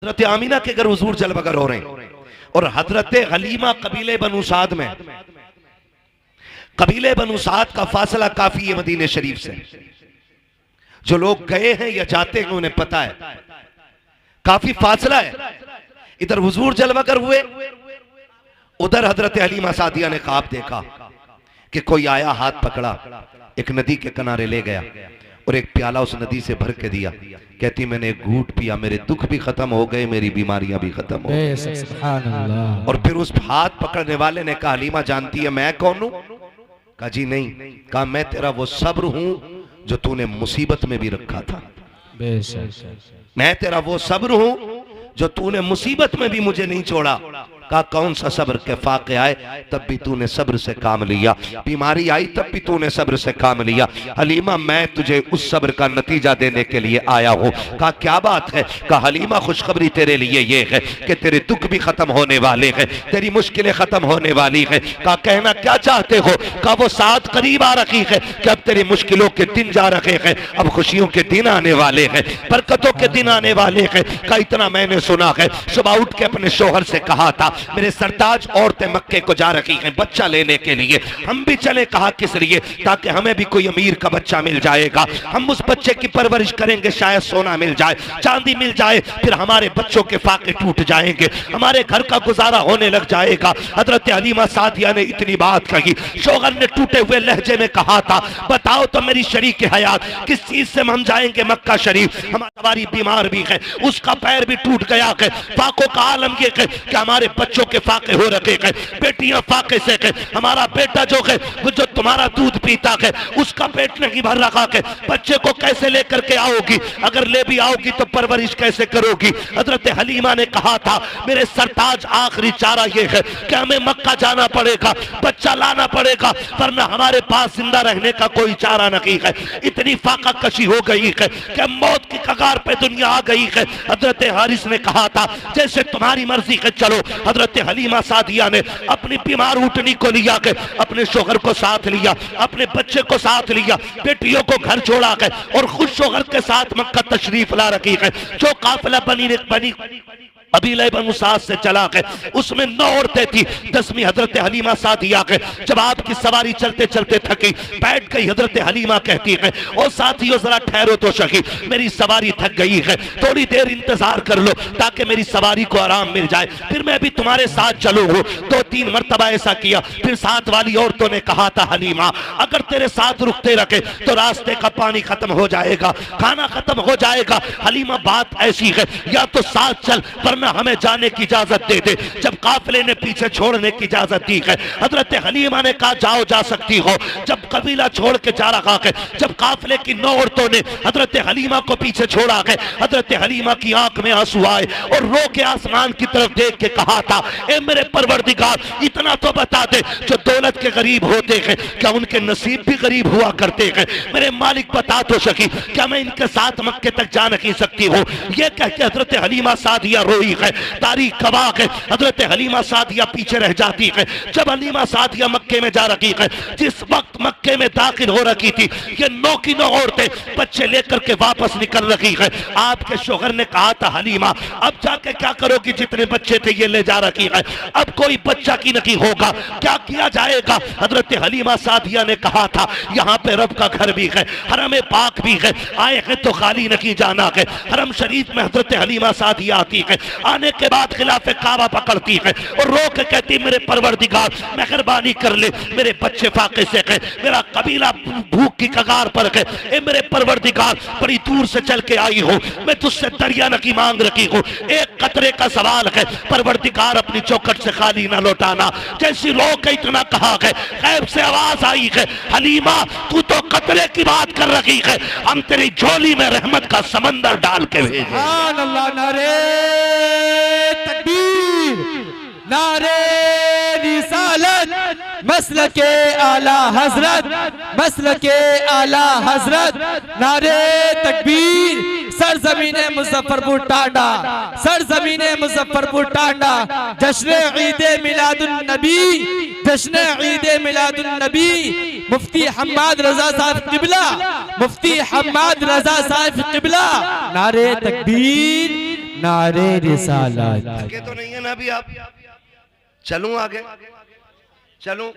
हजरत Amina के घर हुजूर जलवगर हो रहे हैं और हजरत हलीमा कबीले बनु साद में, कबीले बनु साद का फासला काफी है मदीने शरीफ से। जो लोग गए हैं या जाते हैं उन्हें पता है काफी फासला है। इधर हुजूर जलवगर हुए, उधर हजरत हलीमा सादिया ने ख्वाब देखा कि कोई आया, हाथ पकड़ा, एक नदी के किनारे ले गया और एक प्याला उस नदी से भर के दिया। कहती मैंने एक घूंट पिया, मेरे दुख भी खत्म हो गए, मेरी बीमारियां भी खत्म हो गई। और फिर उस हाथ पकड़ने वाले ने कहा हलीमा जानती है मैं कौन हूं? कहा जी नहीं। कहा मैं तेरा वो सब्र हूं जो तूने मुसीबत में भी रखा था। मैं तेरा वो सब्र हूं जो तूने मुसीबत में भी मुझे नहीं छोड़ा। कहा कौन सा सब्र? के फाके आए तब भी तूने सब्र से काम लिया, बीमारी आई तब भी तूने सब्र से काम लिया। हलीमा मैं तुझे उस सब्र का नतीजा देने के लिए आया हूँ। कहा क्या बात है? कहा हलीमा खुशखबरी तेरे लिए ये है कि तेरे दुख भी खत्म होने वाले हैं, तेरी मुश्किलें खत्म होने वाली है। कहा कहना क्या चाहते हो? कहा वो साथ करीब आ रखी है कि अब तेरी मुश्किलों के दिन जा रहे हैं, अब खुशियों के दिन आने वाले हैं, बरकतों के दिन आने वाले हैं। कहा इतना मैंने सुना है, सुबह उठ के अपने शोहर से कहा था मेरे सरताज औरतें मक्के को जा रही हैं बच्चा लेने के लिए, हम भी चले। कहा किस लिए? ताकि हमें भी कोई अमीर का बच्चा मिल जाएगा, हम उस बच्चे की परवरिश करेंगे, शायद सोना मिल जाए, चांदी मिल जाए, फिर हमारे बच्चों के फाके टूट जाएंगे, हमारे घर का गुजारा होने लग जाएगा। हजरत हलीमा सादिया ने इतनी बात कही। शोहर ने टूटे हुए लहजे में कहा था बताओ तो मेरी शरीक हयात किस चीज से हम जाएंगे मक्का शरीफ? हमारी बीमार भी है, उसका पैर भी टूट गया है, फाकों का आलम ये है कि हमारे बच्चों के फाके हो रखे हैं, बेटियां फाके से है, हमारा बेटा जो है वो जो तुम्हारा दूध पीता है उसका पेट नहीं भर रखा है, बच्चे को कैसे लेकर के आओगी? अगर ले भी आओगी तो परवरिश कैसे करोगी? हजरत हलीमा ने कहा था मेरे सरताज आखिरी चारा ये है कि हमें मक्का जाना पड़ेगा, बच्चा लाना पड़ेगा, वरना हमारे पास जिंदा रहने का कोई चारा नहीं है। इतनी फाका कशी हो गई है कि मौत की कगार पे दुनिया आ गई है। हजरत हारिस ने कहा था जैसे तुम्हारी मर्जी है चलो। हजरत हलीमा सादिया ने अपनी बीमार ऊँटनी को लिया के अपने शोहर को साथ लिया, अपने बच्चे को साथ लिया, बेटियों को घर छोड़ा के और खुद शोहर के साथ मक्का तशरीफ ला रखी है। जो काफिला बनी कबीले बनु साद से चला गए उसमें 9 औरतें थी, 10वीं हजरत हलीमा सादिया के। जब आपकी सवारी चलते चलते थकी बैठ गई, हजरत हलीमा कहती है ओ साथियों जरा ठहरो तो सही, मेरी सवारी थक गई है, थोड़ी देर इंतजार कर लो ताकि मेरी सवारी को आराम मिल जाए, फिर मैं भी तुम्हारे साथ चलूंगा। 2-3 मरतबा ऐसा किया। फिर साथ वाली औरतों ने कहा था हलीमा अगर तेरे साथ रुकते रखे तो रास्ते का पानी खत्म हो जाएगा, खाना खत्म हो जाएगा। हलीमा बात ऐसी है या तो साथ चल वरना हमें जाने की इजाजत दे दे। जब काफिले ने पीछे छोड़ने की इजाजत दी है हजरत हलीमा ने कहा जाओ जा सकती हो। जब कबीला छोड़ के जा रहा है, जब काफिले की 9 औरतों ने हजरत हलीमा को पीछे छोड़ा है, हजरत हलीमा की आंख में आंसू आए और रो के आसमान की तरफ देख के कहा था ए मेरे परवरदिगार इतना तो बता दे जो दौलत के गरीब होते हैं क्या उनके नसीब भी गरीब हुआ करते हैं? मेरे मालिक बता तो सकी क्या मैं इनके साथ मक्के तक जा नहीं सकती हूँ? ये कह के हजरत हलीमा सादिया रोई है। तारीख गवाह है हजरत हलीमा सादिया पीछे रह जाती है। जब हलीमा सादिया मक्के में जा रही है, जिस वक्त मक्के में दाखिल हो रखी थी, ये 9 की 9 औरतें बच्चे लेकर के वापस निकल रही है। आपके शोहर ने कहा था हलीमा अब जाके क्या करोगी? जितने बच्चे थे ये ले जा रखी है, अब कोई बच्चा की नहीं होगा, क्या किया जाएगा? हजरत हलीमा सादिया ने कहा था यहाँ पे रब का घर भी है, हरम पाक भी है, आए हैं तो खाली नहीं जाना है। हरम शरीफ में हजरत हलीमा सादिया आती है, आने के बाद खिलाफे काबा पकड़ती है और रो के कहती मेरे परवरदिगार मेहरबानी कर ले, मेरे बच्चे फाके से है, मेरा कबीला भूख की कगार पर है, ए मेरे परवरदिगार बड़ी दूर से चल के आई हूँ, मैं तुझसे दरिया नकी मांग रखी हूँ, एक कतरे का सवाल है, परवरदिगार अपनी चौखट से खाली ना लौटाना। जैसी रो के इतना कहा है गैब से आवाज आई है हलीमा तू तो कतरे की बात कर रही है, हम तेरी झोली में रहमत का समंदर डाल के भेजे। नारे तकबीर, नारे रिसालत, मसल के आला हजरत, मसल के आला हजरत, नारे तकबीर। सरजमीने मुजफ्फरपुर टांडा, सरजमीने मुजफ्फरपुर टांडा, जश्न ईदे मिलादुन नबी, जश्न ईदे मिलादुन नबी, मुफ्ती हम्माद रजा साहब किबला, मुफ्ती हम्माद रजा साहब किबला। नारे तकबीर, नारे रिसालत। थके तो नहीं है ना अभी आप? चलूं आगे, चलूं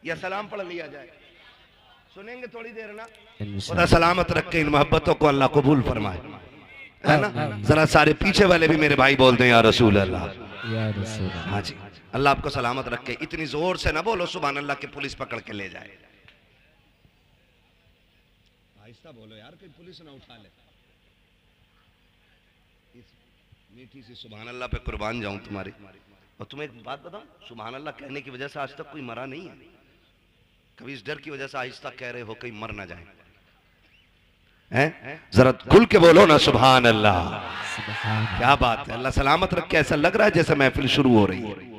या सलाम पढ़ लिया जाए? सुनेंगे थोड़ी देर ना? खुदा सलामत रखे, इन मोहब्बतों को अल्लाह कबूल फरमाए, है ना? जरा सारे पीछे वाले भी मेरे भाई बोल दें या रसूल अल्लाह। हाँ जी, अल्लाह आपको सलामत रखे। इतनी जोर से ना बोलो सुभान अल्लाह के पुलिस पकड़ के ले जाए। आहिस्ता बोलो यार, कोई पुलिस ना उठा ले। इस मीठी सी सुभान अल्लाह पे कुर्बान जाऊं तुम्हारी। और तुम्हें एक बात बताऊं, सुभान अल्लाह कहने की वजह से आज तक कोई मरा नहीं है। कभी इस डर की वजह से आहिस्ता कह रहे हो कहीं मर ना जाए, हैं? जरा खुल के बोलो ना सुभान अल्लाह। क्या बात है, अल्लाह सलामत रखे। ऐसा लग रहा है जैसे महफिल शुरू हो रही है।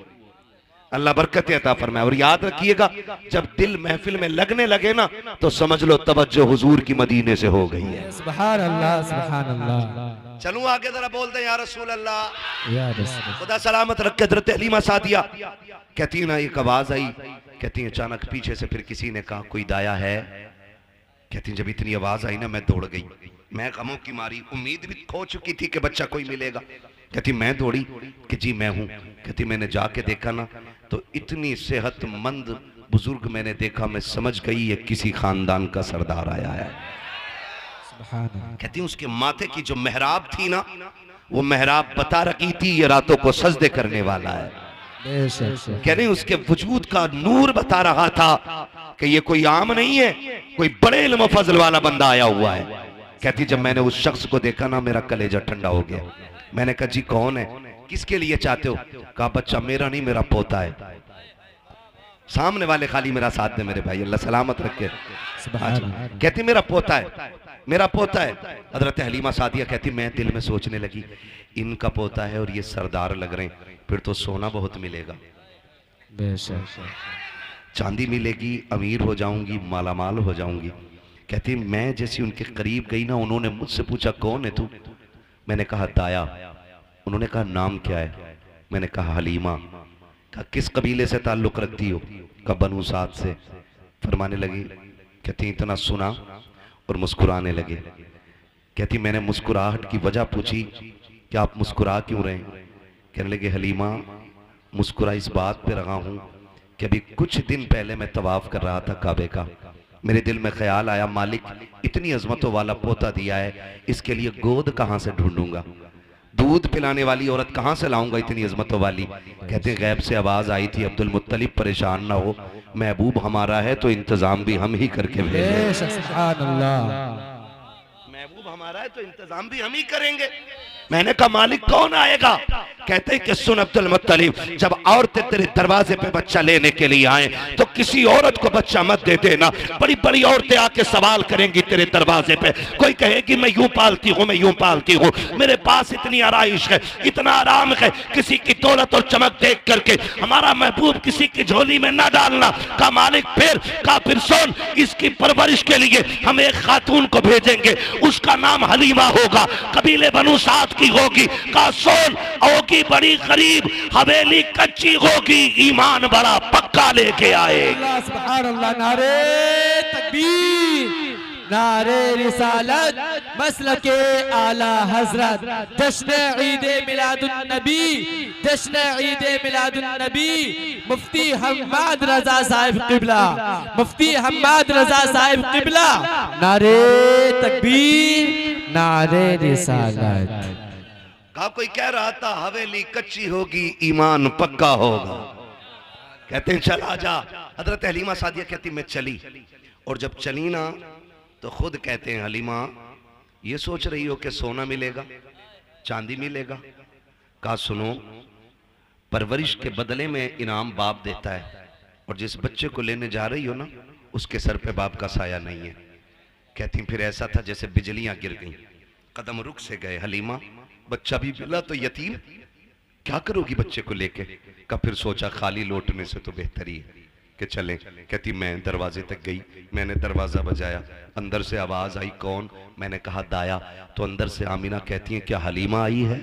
अल्लाह बरकत अता फरमाए। और याद रखिएगा, जब दिल महफिल में लगने लगे ना तो समझ लो तवज्जो हुजूर की मदीने से हो गई है। सुभान अल्लाह, सुभान अल्लाह। चलूं आगे, जरा बोलते हैं या रसूल अल्लाह। या रसूल। खुदा सलामत रखे। हज़रत हलीमा सादिया कहती है ना, एक आवाज आई, कहती है अचानक पीछे से फिर किसी ने कहा कोई दाया है। कहती है जब इतनी आवाज आई ना मैं दौड़ गई। मैं गमों की मारी, उम्मीद भी खो चुकी थी कि बच्चा कोई मिलेगा। कहती मैं दौड़ी कि जी मैं हूं। कहती मैंने जाके देखा ना तो इतनी सेहतमंद बुजुर्ग मैंने देखा, मैं समझ गई ये किसी खानदान का सरदार आया है। कहती उसके माथे की जो मेहराब थी ना, वो मेहराब बता रही थी ये रातों को सजदे करने वाला है। कह रही उसके वजूद का नूर बता रहा था कि ये कोई आम नहीं है, कोई बड़े इल्म फजल वाला बंदा आया हुआ है। कहती जब मैंने उस शख्स को देखा ना मेरा कलेजा ठंडा हो गया। मैंने कहा जी कौन है, किसके लिए चाहते हो? कहा बच्चा मेरा नहीं, मेरा पोता है। सामने वाले खाली मेरा साथ दे मेरे भाई, अल्लाह सलामत रखे। कहती मेरा पोता है, मेरा पोता है। हजरत हलीमा सादिया कहती मैं दिल में सोचने लगी इनका पोता है और ये सरदार लग रहे हैं, फिर तो सोना बहुत मिलेगा, चांदी मिलेगी, अमीर हो जाऊंगी, मालामाल हो जाऊंगी। कहती मैं जैसी उनके करीब गई ना, उन्होंने मुझसे पूछा कौन है तू? मैंने कहा दाया। उन्होंने कहा नाम क्या है? मैंने कहा हलीमा। कहा किस कबीले से ताल्लुक रखती हो? कहा बनु साद से। फरमाने लगी, कहती इतना सुना और मुस्कुराने लगे। कहती मैंने मुस्कुराहट की वजह पूछी कि आप मुस्कुरा क्यों रहे? कहने लगे हलीमा मुस्कुरा इस बात पे रहा हूं कि अभी कुछ दिन पहले मैं तवाफ कर रहा था काबे का। मेरे दिल में ख्याल आया मालिक इतनी अजमतों वाला पोता दिया है, इसके लिए गोद कहां से ढूंढूंगा, दूध पिलाने वाली औरत कहां से लाऊंगा इतनी अजमतों वाली। कहते गैब से आवाज आई थी अब्दुल मुत्तलिब परेशान ना हो, महबूब हमारा है तो इंतजाम भी हम ही करके भेजेंगे। महबूब हमारा है तो इंतजाम भी हम ही करेंगे। मैंने कहा मालिक कौन आएगा? कहते कि सुन अब्दुल मुत्तलिब, जब औरतें तेरे दरवाजे पे बच्चा लेने के लिए आए तो किसी औरत को बच्चा मत दे देना। बड़ी बड़ी औरतें आके सवाल करेंगी तेरे दरवाजे पे, कोई कहेगी मैं यूं पालती हूँ, मैं यूं पालती हूँ, मेरे पास इतनी आराइश है, इतना आराम है, किसी की दौलत और चमक देख करके हमारा महबूब किसी की झोली में ना डालना। का मालिक फिर सुन, इसकी परवरिश के लिए हम एक खातून को भेजेंगे, उसका नाम हलीमा होगा, कबीले बनु साद की होगी। का सुन होगी बड़ी गरीब, हवेली कच्ची होगी, ईमान बड़ा पक्का लेके आए। सुभान अल्लाह। नारे तकबीर, नारे रिसालत, मसलके आला हजरत, जश्न ईद मिलादुन नबी, जश्न ईद मिलादुन नबी, मुफ्ती हम्माद रजा साहिब किबला, मुफ्ती हम्माद रजा साहिब किबला। नारे तकबीर, नारे रिसालत। कहा कोई कह रहा था हवेली कच्ची होगी, ईमान पक्का होगा। कहते हैं चल आजा। हजरत हलीमा सादिया कहती मैं चली, और जब चली ना तो खुद कहते हैं हलीमा ये सोच रही हो कि सोना मिलेगा, चांदी मिलेगा? कहा सुनो, परवरिश के बदले में इनाम बाप देता है, और जिस बच्चे को लेने जा रही हो ना उसके सर पे बाप का साया नहीं है। कहती फिर ऐसा था जैसे बिजलियां गिर गईं, कदम रुक से गए। हलीमा बच्चा भी मिला तो यतीम, क्या करोगी बच्चे को लेके? का फिर सोचा खाली लौटने से तो बेहतरी है कि चलें। कहती मैं दरवाजे तक गई, मैंने दरवाजा बजाया, अंदर से आवाज आई कौन? मैंने कहा दाया। तो अंदर से आमीना कहती है क्या हलीमा आई है?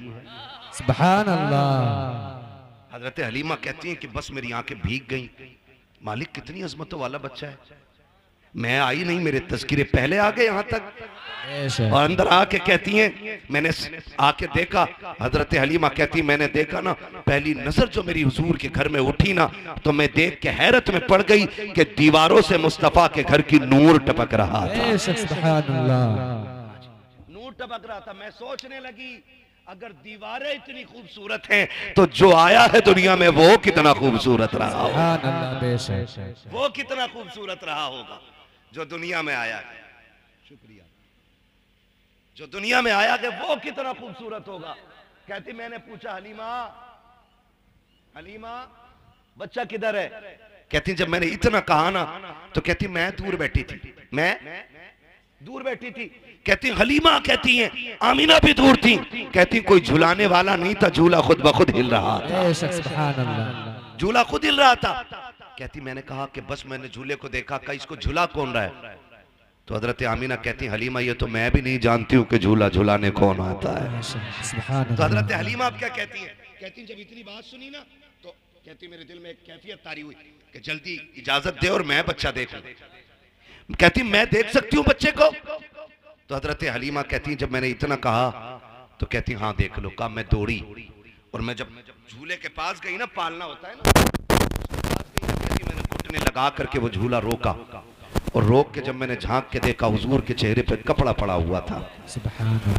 सुभान अल्लाह। हजरत हलीमा कहती हैं कि बस मेरी आंखें भीग गई, मालिक कितनी अजमतों वाला बच्चा है। मैं आई नहीं, मेरे तज़किरे पहले आ गए यहाँ तक। बेशक। और अंदर आके कहती हैं, मैंने आके देखा, हजरत हलीमा कहती मैंने देखा ना, पहली नजर जो मेरी हुजूर के घर में उठी ना, तो मैं देख के हैरत में पड़ गई कि दीवारों से मुस्तफा के घर की नूर टपक रहा था। बेशक, सुभान अल्लाह। नूर टपक रहा था। मैं सोचने लगी अगर दीवारें इतनी खूबसूरत हैं तो जो आया है दुनिया में वो कितना खूबसूरत रहा होगा। सुभान अल्लाह। बेशक। वो कितना खूबसूरत रहा होगा जो दुनिया में आया है। शुक्रिया। जो दुनिया में आया है वो कितना खूबसूरत होगा। कहती मैंने पूछा हलीमा, हलीमा बच्चा किधर है? कहती जब मैंने इतना कहा ना तो कहती मैं दूर बैठी थी, मैं दूर बैठी थी। कहती हलीमा कहती हैं आमीना भी दूर थी। कहती कोई झुलाने वाला नहीं था, झूला खुद ब खुद हिल रहा था। बेशक, सुभान अल्लाह। झूला खुद हिल रहा था। कहती मैंने कहा कि बस मैंने झूले को देखा, का इसको झूला कौन रहा है? तो हजरत आमीना कहती हलीमा ये तो मैं भी नहीं जानती हूँ कि झूला झुलाने कौन आता है। तो हजरत हलीमा आप क्या कहती हैं? कहती जब इतनी बात सुनी ना तो कहती मेरे दिल में एक कैफियत तारी हुई कि जल्दी इजाजत दे और मैं बच्चा देखूं। कहती मैं देख सकती हूँ बच्चे को? तो हजरत हलीमा कहती जब मैंने इतना कहा तो कहती हाँ देख लो। कहा मैं दौड़ी और मैं जब झूले के पास गई ना, पालना होता है ना, कहती मैंने घुटने लगा करके वो झूला रोका और रोक के जब मैंने झांक के देखा हुजूर के चेहरे पे कपड़ा पड़ा हुआ था।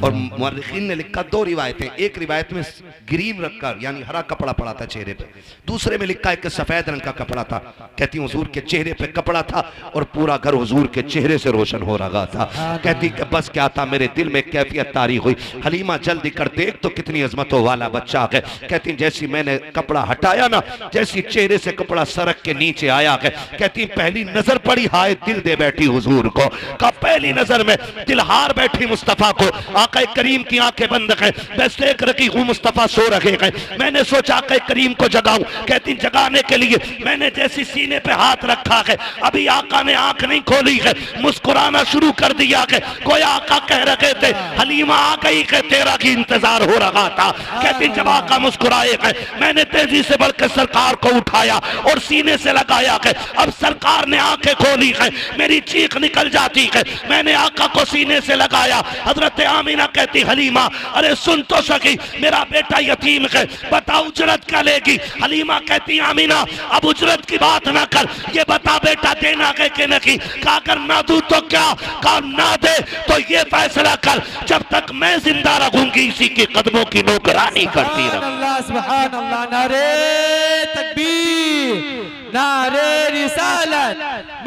और मुअर्रिखीन ने लिखा दो रिवायतें, एक रिवायत में ग्रीन रखकर यानी हरा कपड़ा पड़ा था चेहरे पे, दूसरे में लिखा है कि सफेद रंग का कपड़ा था। कहती हुजूर के चेहरे पे कपड़ा था और पूरा घर हुजूर के चेहरे से रोशन हो रहा था। कहती कि बस क्या था, मेरे दिल में कैफियत तारी हुई, हलीमा जल्दी कर देख तो कितनी अजमतों वाला बच्चा है। कहती जैसी मैंने कपड़ा हटाया ना, जैसी चेहरे से कपड़ा सरक के नीचे आया है, कहती पहली नजर पड़ी हाय दिल दे बैठी हुजूर को। का पहली नजर में दिल हार बैठी मुस्तफा को। आका करीम की आंखें बंद है, बस देख रखी हूँ मुस्तफा सो रहे हैं। मैंने सोचा आका करीम को जगाऊं। कहती जगाने के लिए मैंने जैसी सीने पे हाथ रखा है, अभी आका ने आंख नहीं खोली है, मुस्कुराना शुरू कर दिया है। कोई आका कह रहे थे हलीमा आ गई है, तेरा की इंतजार हो रहा था। कहती जब आका मुस्कुराए है, मैंने तेजी से बढ़कर सरकार को उठाया और सीने से लगाया है। अब सरकार ने आंखें खोली है, मेरी चीख निकल जाती है। मैंने आका को सीने से लगाया। हजरत आमीना कहती हलीमा अरे सुन तो सकी, मेरा बेटा यतीम है, बता उजरत क्या लेगी? हलीमा कहती आमीना अब उजरत की बात ना कर, ये बता बेटा देना है कि नहीं? कहा अगर ना दूं तो क्या, कहा ना दे तो ये फैसला कर, जब तक मैं जिंदा रहूंगी इसी के कदमों की नौकरानी करती रहूंगी। सुभान अल्लाह। नारे तकबीर, नारे रिसालत,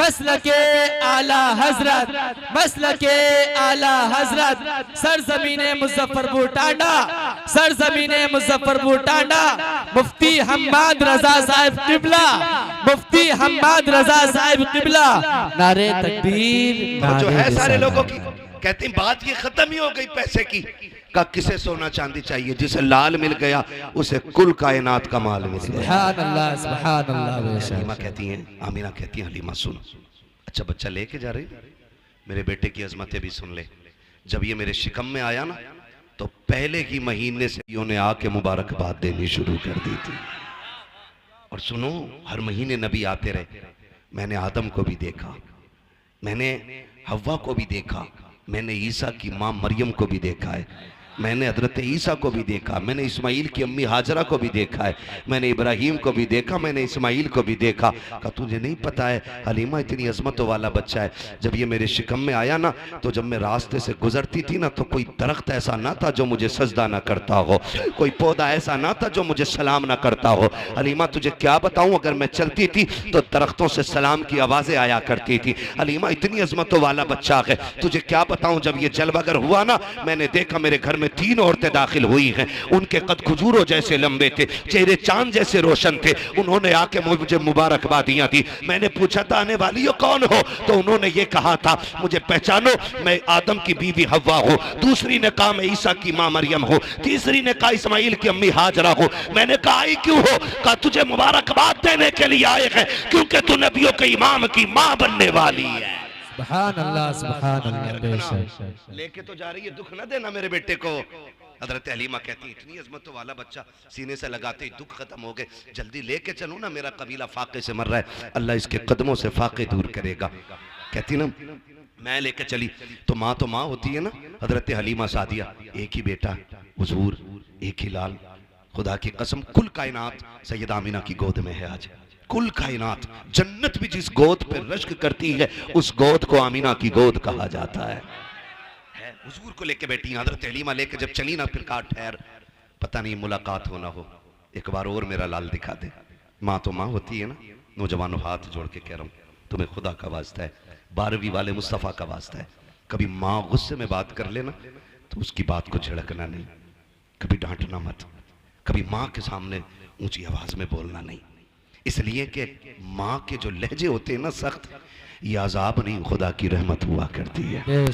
मसलके आला हजरत, मसलके आला हजरत, सरजमीने मुजफ्फरपुर टांडा, सरजमीने मुजफ्फरपुर टांडा, मुफ्ती हम्माद रजा साहिब किबला, मुफ्ती हम्माद रजा साहिब किबला। नारे तकबीर। जो है सारे लोगों की कहती बात ये खत्म ही हो गई पैसे की। का किसे सोना चांदी चाहिए? जिसे लाल मिल गया उसे कुल कायनात का माल मिल गया। सुभान अल्लाह, सुभान अल्लाह। हलीमा कहती हैं, आमीना कहती है हलीमा सुन, अच्छा बच्चा लेके जा रही, मेरे बेटे की अजमतें भी सुन ले। जब ये मेरे शिकम में आया ना तो पहले ही महीने से उन्होंने आके मुबारकबाद देनी शुरू कर दी थी। और सुनो हर महीने नबी आते रहे। मैंने आदम को भी देखा, मैंने हव्वा को भी देखा, मैंने ईसा की माँ मरियम को भी देखा है, मैंने हजरत ईसा को भी देखा, मैंने इस्माइल की अम्मी हाजरा को भी देखा है, मैंने इब्राहिम को भी देखा, मैंने इस्माइल को भी देखा। कहा तुझे नहीं पता है हलीमा इतनी अजमतों वाला बच्चा है। जब ये मेरे शिकम में आया ना तो जब मैं रास्ते से गुजरती थी ना तो कोई दरख्त ऐसा ना था जो मुझे सजदा ना करता हो, कोई पौधा ऐसा ना था जो मुझे सलाम ना करता हो। हलीमा तुझे क्या बताऊं, अगर मैं चलती थी तो दरख्तों से सलाम की आवाजें आया करती थी। हलीमा इतनी अजमतों वाला बच्चा है, तुझे क्या बताऊं। जब ये जलवागर हुआ ना मैंने देखा मेरे घर में 3 औरतें दाखिल हुई हैं, उनके कद खजूरों जैसे लंबे थे, चेहरे चांद जैसे रोशन थे। उन्होंने आके मुझे मुबारकबादियां दी। मैंने पूछा था आने वाली हो कौन हो, तो उन्होंने ये कहा था मुझे पहचानो मैं आदम की बीवी हव्वा हूँ, दूसरी ने कहा मैं ईसा की माँ मरियम हूँ, तीसरी ने कहा इस्माइल की अम्मी हाजरा हूँ। मैंने कहा आई क्यों हो? कहा तुझे मुबारकबाद देने के लिए आए हैं क्योंकि तू नबियों के इमाम की माँ बनने वाली है। सुभान अल्लाह, सुभान अल्लाह। लेके तो जा रही है, दुख न देना मेरे बेटे को। हजरत हलीमा कहती इतनी अजमतों वाला बच्चा सीने से लगाते ही दुख खत्म हो गए, जल्दी लेके चलो ना, मेरा कबीला फाके से मर रहा है, अल्लाह इसके कदमों से फाके दूर करेगा। कहती ना मैं लेके चली तो माँ होती है ना, हजरत हलीमा सादिया, एक ही बेटा हुजूर, एक ही लाल, खुदा की कसम कुल कायनात सैयदा आमिना की गोद में है आज। कुल कायनात, जन्नत भी जिस गोद पे रश्क करती है उस गोद को आमिना की गोद कहा जाता है। हुजूर को लेके बैठी, हजरत हलीमा लेके जब चली ना, फिर कहा ठहर, पता नहीं मुलाकात होना हो, एक बार और मेरा लाल दिखा दे। माँ तो माँ होती है ना। नौजवानों हाथ जोड़ के कह रहा हूँ, तुम्हें खुदा का वास्ता है, 12वीं वाले मुस्तफ़ा का वास्ता है, कभी माँ गुस्से में बात कर लेना तो उसकी बात को झिड़कना नहीं, कभी डांटना मत, कभी माँ के सामने ऊंची आवाज में बोलना नहीं, इसलिए कि माँ के जो लहजे होते हैं ना सख्त, ये अजाब नहीं, खुदा की रहमत हुआ करती है,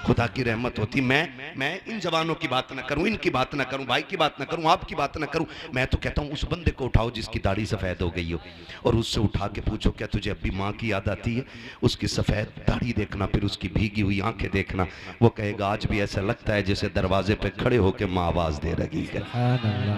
खुदा की रहमत होती। मैं इन जवानों की बात ना करूं, इनकी बात ना करूं, भाई की बात ना करूं, आपकी बात ना करूं, मैं तो कहता हूं उस बंदे को उठाओ जिसकी दाढ़ी सफेद हो गई हो और उससे उठा के पूछो क्या तुझे अभी माँ की याद आती है? उसकी सफेद दाढ़ी देखना, फिर उसकी भीगी हुई आंखें देखना, वो कहेगा आज भी ऐसा लगता है जैसे दरवाजे पे खड़े होकर माँ आवाज दे रही है।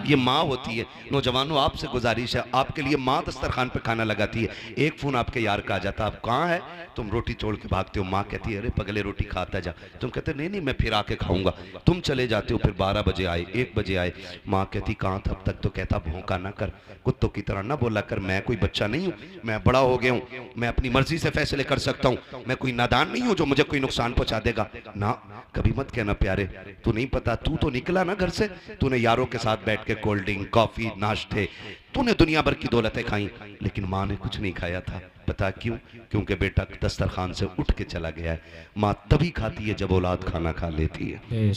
ये माँ होती है। नौजवानों आपसे गुजारिश है, आपके लिए माँ दस्तरखान पे खाना लगाती है, एक फोन आपके यार का आ जाता, आप कहाँ है? तुम रोटी छोड़ के भागते हो, माँ कहती है अरे पगले रोटी खाता जा, तुम कहते नहीं नहीं मैं फिर आके खाऊंगा, तुम चले जाते हो, फिर 12 बजे आए, 1 बजे आए, माँ कहती कहाँ था अब तक? तो कहता भौंका ना कर, कुत्तों की तरह ना बोला कर, मैं कोई बच्चा नहीं हूँ, मैं बड़ा हो गया हूँ, मैं अपनी मर्जी से फैसले कर सकता हूँ, मैं कोई नादान नहीं हूँ जो मुझे कोई नुकसान पहुंचा देगा ना। कभी मत कहना प्यारे, तू नहीं पता, तू तो निकला ना घर से, तूने यारों के साथ बैठ के कोल्ड ड्रिंक, कॉफी, नाश्ते, तूने दुनिया भर की दौलतें खाई, लेकिन माँ ने कुछ नहीं खाया था। पता क्यों? क्योंकि बेटा दस्तरखान से उठ के चला गया है। माँ तभी खाती है जब औलाद खाना खा लेती है।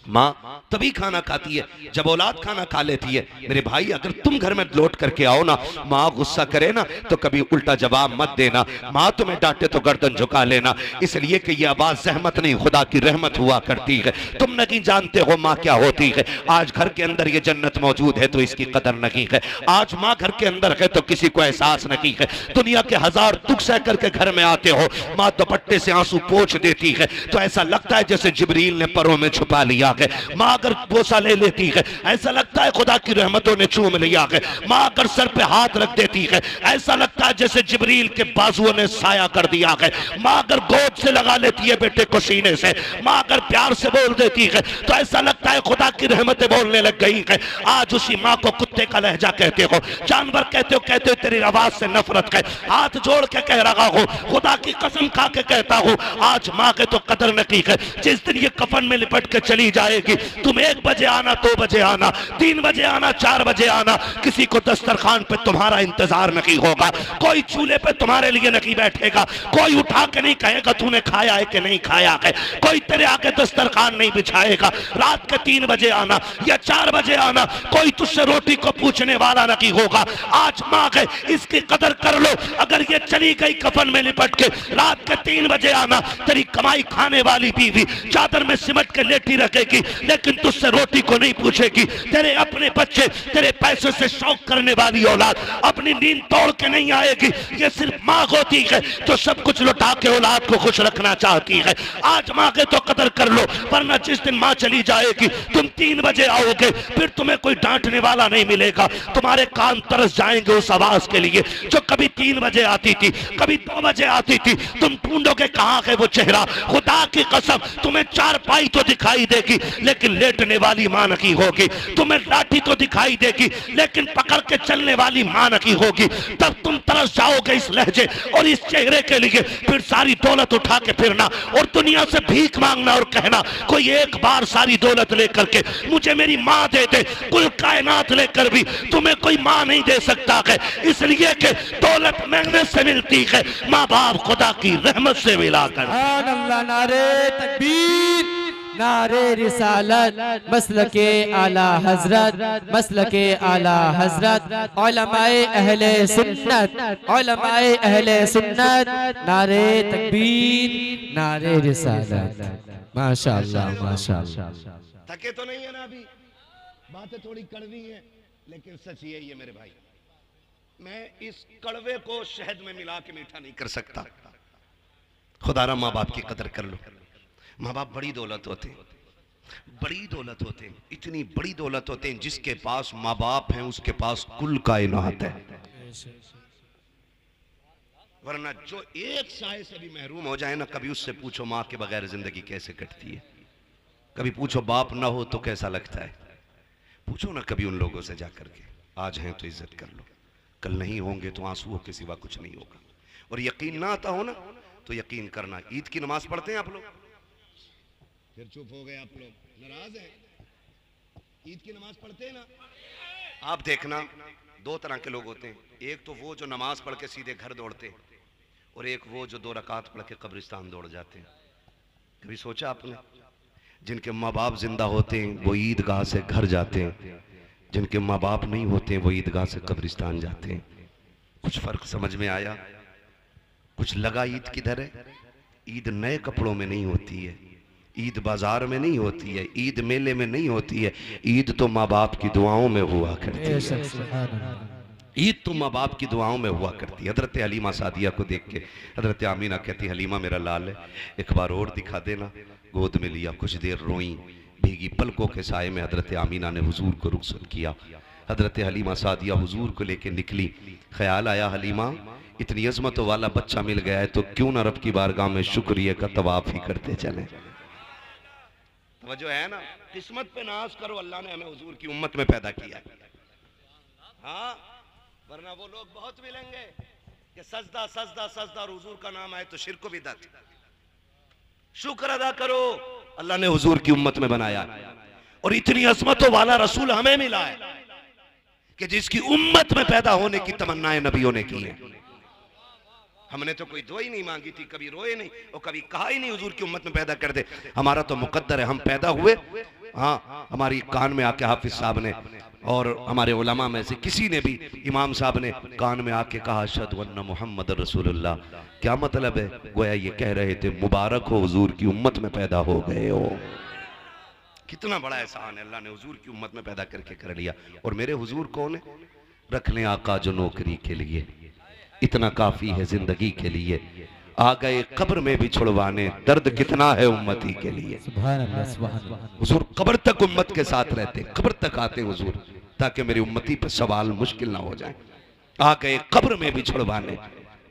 माँ तभी खाना खाती है जब औलाद खाना खा लेती है। मेरे भाई अगर तुम घर में लौट करके आओ ना, माँ गुस्सा करे ना तो कभी उल्टा जवाब मत देना, माँ तुम्हें डांटे तो गर्दन झुका लेना, इसलिए कि ये आवाज सहमत नहीं, खुदा की रहमत हुआ करती है। तुम नहीं जानते हो माँ क्या होती है। आज घर के अंदर ये जन्नत मौजूद है तो इसकी कदर नहीं है। आज माँ घर के अंदर है तो किसी को एहसास नहीं है। दुनिया के हजार दुख सह करके घर में आते हो, माँ दुपट्टे से आंसू पोंछ देती है तो ऐसा लगता है जैसे जिब्रील ने परों में छुपा लिया है। माँ अगर बोसा ले लेती है ऐसा लगता है खुदा की रहमतों ने चूम लिया है। माँ अगर सर पे हाथ रख देती है ऐसा लगता है जैसे जिब्रील के बाजुओं ने साया कर दिया है। माँ अगर गोद से लगा लेती है बेटे को सीने से, माँ अगर प्यार से बोल देती है तो ऐसा लगता है खुदा की रहमतें बोलने लग गई है। आज उसी माँ को कुत्ते का लहजा कहते हो, जानवर कहते हो तेरी आवाज से नफरत है। हाथ जोड़ के कह रहा हूँ, खुदा की कसम खा के कहता हूँ, आज माँ के तो कदर नहीं है। जिस दिन ये कफन में लिपट के चली जाएगी, तुम 1 बजे आना, 2 बजे आना, 3 बजे आना, 4 बजे आना, किसी को दस्तरखान पे तुम्हारा इंतजार नहीं होगा, कोई चूल्हे पे तुम्हारे लिए नहीं बैठेगा, कोई उठा के नहीं कहेगा तूने खाया है कि नहीं खाया है, कोई तेरे आगे दस्तरखान नहीं बिछाएगा। रात के 3 बजे आना या 4 बजे आना, कोई तुझसे रोटी को पूछने वाला नहीं होगा। आज माँ है, इसकी कदर कर लो। अगर ये चली गई कफन में लिपट के, रात के 3 बजे आना, तेरी कमाई खाने वाली बीवी चादर में सिमट के लेटी रखेगी लेकिन तुझसे रोटी को नहीं पूछेगी। तेरे अपने बच्चे, तेरे पैसे से शौक करने वाली औलाद अपनी नींद तोड़ के नहीं आएगी। ये सिर्फ माँ होती है तो सब कुछ लुटा के औलाद को खुश रखना चाहती है। आज माँ के तो कदर कर लो, वरना जिस दिन माँ चली जाएगी तुम 3 बजे आओगे, फिर तुम्हें कोई डांटने वाला नहीं मिलेगा। तुम्हारे कान तरस जाएंगे उस आवाज के लिए जो कभी 3 बजे आती थी, कभी 2 बजे आती थी। तुम ढूंढोगे कहाँ है वो चेहरा। खुदा की कसम तुम्हें 4 पाई तो दिखाई देगी लेकिन लेटने वाली मां नहीं होगी। तुम्हें लाठी तो दिखाई देगी लेकिन पकड़ के चलने वाली मां नहीं होगी। तब तुम तरस जाओगे इस लहजे और इस चेहरे के लिए। फिर सारी दौलत उठा के फिरना और दुनिया से भीख मांगना और कहना कोई एक बार सारी दौलत लेकर के मुझे मेरी माँ दे दे। कुल कायनात लेकर भी तुम्हें कोई माँ नहीं दे सकता है, इसलिए कि दौलत मेहनत से मिलती है, माँ बाप खुदा की रहमत से मिलाकर। अल्लाह, नारे तकबीर, नारे रिसालत, मसलके आला हजरत, मसलके आला हजरत, उलमाए अहले सुन्नत, उलमाए अहले सुन्नत, नारे तकबीर, नारे रिसालत। माशाअल्लाह, माशाअल्लाह। थके तो नहीं है ना अभी? बातें थोड़ी कड़वी हैं लेकिन सच यही है मेरे भाई, मैं इस कड़वे को शहद में मिला के मीठा नहीं कर सकता। खुदारा माँ बाप की कदर कर लो। माँ बाप बड़ी दौलत होते हैं, बड़ी दौलत होते हैं, इतनी बड़ी दौलत होते हैं जिसके पास माँ बाप हैं उसके पास कुल कायनात है। वरना जो एक साए से भी महरूम हो जाए ना, कभी उससे पूछो माँ के बगैर जिंदगी कैसे कटती है, कभी पूछो बाप ना हो तो कैसा लगता है, पूछो ना कभी उन लोगों से जाकर के। आज हैं तो इज्जत कर लो, कल नहीं होंगे तो आंसुओं के सिवा कुछ नहीं होगा। और यकीन ना आता हो ना तो यकीन करना, ईद की नमाज पढ़ते हैं आप लोग, फिर चुप हो गए आप लोग, नाराज हैं। ईद की नमाज पढ़ते हैं ना? आप देखना दो तरह के लोग होते हैं, एक तो वो जो नमाज पढ़ के सीधे घर दौड़ते हैं, और एक वो जो 2 रकात पढ़ के कब्रिस्तान दौड़ जाते हैं। कभी सोचा आपने? जिनके माँ बाप जिंदा होते हैं वो ईदगाह से घर जाते हैं, जिनके माँ बाप नहीं होते वो ईदगाह से कब्रिस्तान जाते हैं। कुछ फर्क समझ में आया? कुछ लगा ईद किधर है? ईद नए कपड़ों में नहीं होती है, ईद बाजार में नहीं होती है, ईद मेले में नहीं होती है, ईद तो माँ बाप की दुआओं में हुआ करती है। ईद तो माँ बाप की दुआओं में हुआ करती है। हजरत हलीमा सादिया को देख के हजरत आमीना कहती, हलीमा मेरा लाल है, एक बार और दिखा देना। गोद में लिया, कुछ देर रोई, भीगी पलकों के साए में हजरत आमीना ने हुजूर को रुखसत किया। हजरत हलीमा सादिया हुजूर को लेके निकली। ख्याल आया, हलीमा इतनी अजमत वाला बच्चा मिल गया है तो क्यों ना रब की बारगाह में शुक्रिया का तवाफ ही करते चले। वजह है ना, किस्मत पे नाज करो, अल्लाह ने हमें हुजूर की उम्मत में पैदा किया। हाँ, वरना वो लोग बहुत मिलेंगे कि सजदा सजदा सजदा और हुजूर का नाम आए तो शिरक बिदअत। शुक्र अदा करो, अल्लाह ने हुजूर की उम्मत में बनाया, और इतनी अजमतों वाला रसूल हमें मिला है कि जिसकी उम्मत में पैदा होने की तमन्नाएं नबियों ने की हैं। हमने तो कोई दुआ ही नहीं मांगी थी, कभी रोए नहीं और कभी कहा ही नहीं हुजूर की उम्मत में पैदा कर दे। हमारा तो मुकद्दर है, हम पैदा हुए। हाँ, हमारी कान में आके हाफिज साहब ने और हमारे उलमा में से किसी ने भी, इमाम साहब ने कान में आके कहा अशहदु अन्ना मुहम्मद रसूलुल्लाह। क्या मतलब है? गोया ये कह रहे थे मुबारक हो हुजूर की उम्मत में पैदा हो गए हो। कितना बड़ा एहसान है, अल्लाह ने हुजूर की उम्मत में पैदा करके कर लिया। और मेरे हुजूर कौन है? रख लें आका जो नौकरी के लिए, इतना काफी है जिंदगी के लिए। आ गए कब्र में भी छुड़वाने, दर्द कितना है उम्मती के लिए। सुभान अल्लाह, सुभान अल्लाह। हुजूर कब्र तक उम्मत के साथ रहते, कब्र तक आते हुजूर, ताकि मेरी उम्मती पर सवाल मुश्किल ना हो जाए। आ गए कब्र में भी छुड़वाने,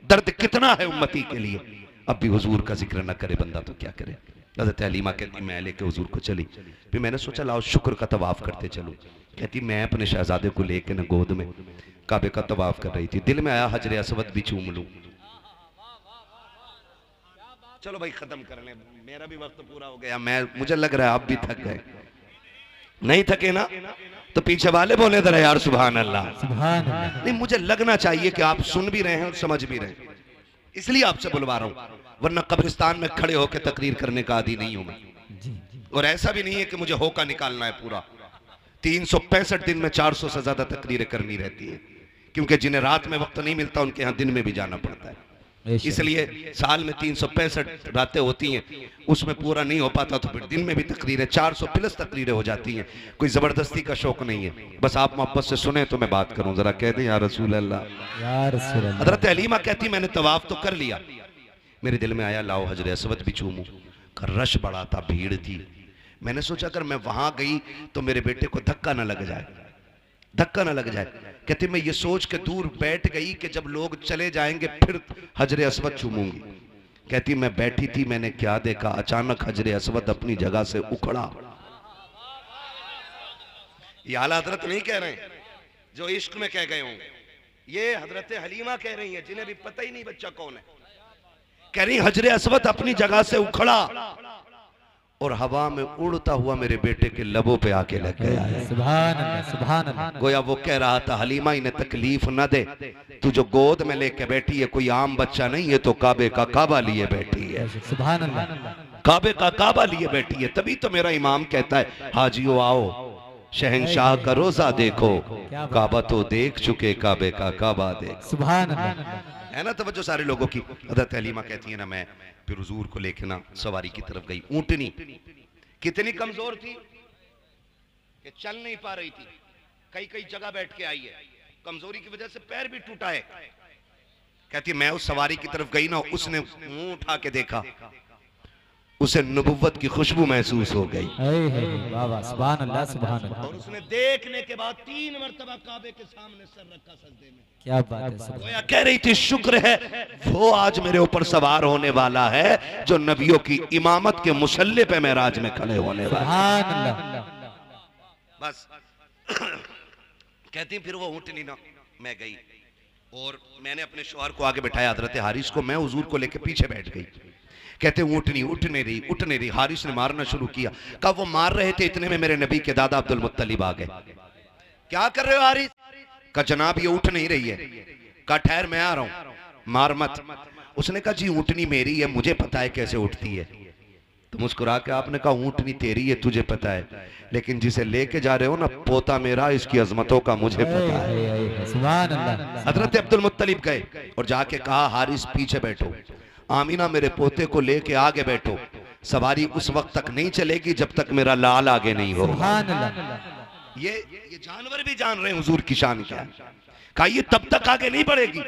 दर्द कितना है उम्मती के लिए। अब भी हुजूर का जिक्र न करे बंदा तो क्या करे। हज़रत हलीमा कहती मैं लेके हुजूर को चली, फिर मैंने सोचा लाओ शुक्र का तवाफ करते चलूं। कहती मैं अपने शहजादे को लेके न गोद में काबे का तवाफ कर रही थी, दिल में आया हजरे असवद भी चूम लूं। चलो भाई खत्म कर ले, मेरा भी वक्त पूरा हो गया। मुझे लग रहा है आप भी थक गए, नहीं थके ना तो पीछे वाले बोले जरा यार सुभान अल्लाह, सुभान अल्लाह। नहीं, मुझे लगना चाहिए कि आप सुन भी रहे हैं और समझ भी रहे हैं, इसलिए आपसे बुलवा रहा हूं, वरना कब्रिस्तान में खड़े होकर तकरीर करने का आदी नहीं हूं मैं। और ऐसा भी नहीं है कि मुझे होका निकालना है पूरा। 365 दिन में 400 से ज्यादा तकरीरें करनी रहती है, क्योंकि जिन्हें रात में वक्त नहीं मिलता उनके यहाँ दिन में भी जाना पड़ता है। इसलिए साल में 365 रातें होती हैं, उसमें पूरा नहीं हो पाता तो फिर दिन में भी तकरीरें 400 प्लस तकरीरें हो जाती हैं। कोई जबरदस्ती का शौक नहीं है, बस आप मोहब्बत से सुने तो मैं बात करूं, जरा कह दें या रसूल अल्लाह, या रसूल अल्लाह। हजरत हलीमा कहती मैंने तवाफ तो कर लिया, मेरे दिल में आया लाओ हजरे असवद भी चूमूं। रश बड़ा था, भीड़ थी, मैंने सोचा अगर मैं वहां गई तो मेरे बेटे को धक्का न लग जाए, धक्का न लग जाए। कहती मैं ये सोच के दूर बैठ गई कि जब लोग चले जाएंगे फिर हजरे असवद चूमूंगी। कहती मैं बैठी थी, मैंने क्या देखा, अचानक हजरे असवद अपनी जगह से उखड़ा। ये आला हजरत नहीं कह रहे हैं जो इश्क में कह गए होंगे, ये हजरत हलीमा कह रही है जिन्हें भी पता ही नहीं बच्चा कौन है। कह रही हजरे असवद अपनी जगह से उखड़ा और हवा में उड़ता हुआ मेरे बेटे के लबों पे आके लग गया है। सुभान अल्लाह, सुभान अल्लाह। गोया वो कह रहा था हलीमा इन्हें तकलीफ न दे, तू जो गोद में लेके बैठी है कोई आम बच्चा नहीं है, तो काबे का काबा लिए बैठी है। सुभान अल्लाह, काबे का काबा लिए बैठी है। तभी तो मेरा इमाम कहता है हाजियो आओ शहंशाह का रोजा देखो, काबा तो देख चुके काबे का काबा देख। सुभान अल्लाह, है ना तवज्जो सारे लोगों की। हज़रत हलीमा कहती है ना मैं फिर हुजूर को लेके ना सवारी की तरफ गई। ऊंटनी कितनी कमजोर थी कि चल नहीं पा रही थी, कई कई जगह बैठ के आई है, कमजोरी की वजह से पैर भी टूटा है। कहती मैं उस सवारी की तरफ गई ना, उसने मुंह उठा के देखा उसे नबुव्वत की खुशबू महसूस हो गई। वाह वाह, सुभान अल्लाह सुभान अल्लाह। और उसने देखने के बाद 3 मरतबा काबे के सामने सर रखा सजदे में। क्या बात है, सुभान गोया कह रही थी शुक्र है वो आज मेरे ऊपर सवार होने वाला है जो नबियों की इमामत के मुसल्ले पे मेराज में खड़े होने वाला है। सुभान अल्लाह। बस कहती फिर वो ऊँटनी ना, मैं गई और मैंने अपने शौहर को आगे बैठाया, हजरत हारिस को, मैं हुजूर को लेके पीछे बैठ गई। कहते ऊँटनी उठने रही। हारिस ने मारना शुरू किया। कब वो मार रहे थे इतने में मेरे नबी के दादा अब्दुल मुत्तलिब आ गए। क्या कर रहे हो हारिस? का जनाब ये उठ नहीं रही है। का ठहर मैं आ रहा हूं, मार मत। उसने कहा जी ऊँटनी मेरी है, मुझे पता है कैसे उठती है। तो मुस्कुरा के आपने कहा ऊँटनी तेरी है, तुझे पता है, लेकिन जिसे लेके जा रहे हो ना पोता मेरा, इसकी अजमतों का मुझे पता है। सुभान अल्लाह। हजरत अब्दुल मुत्तलिब गए और जाके कहा हारिस पीछे बैठो, आमीना मेरे पोते को लेके आगे बैठो, सवारी उस वक्त तक नहीं चलेगी जब तक मेरा लाल आगे नहीं होगा। सुभान अल्लाह। ये जानवर भी जान रहे हैं हुजूर की शान क्या है। कहा ये तब तक आगे नहीं बढ़ेगी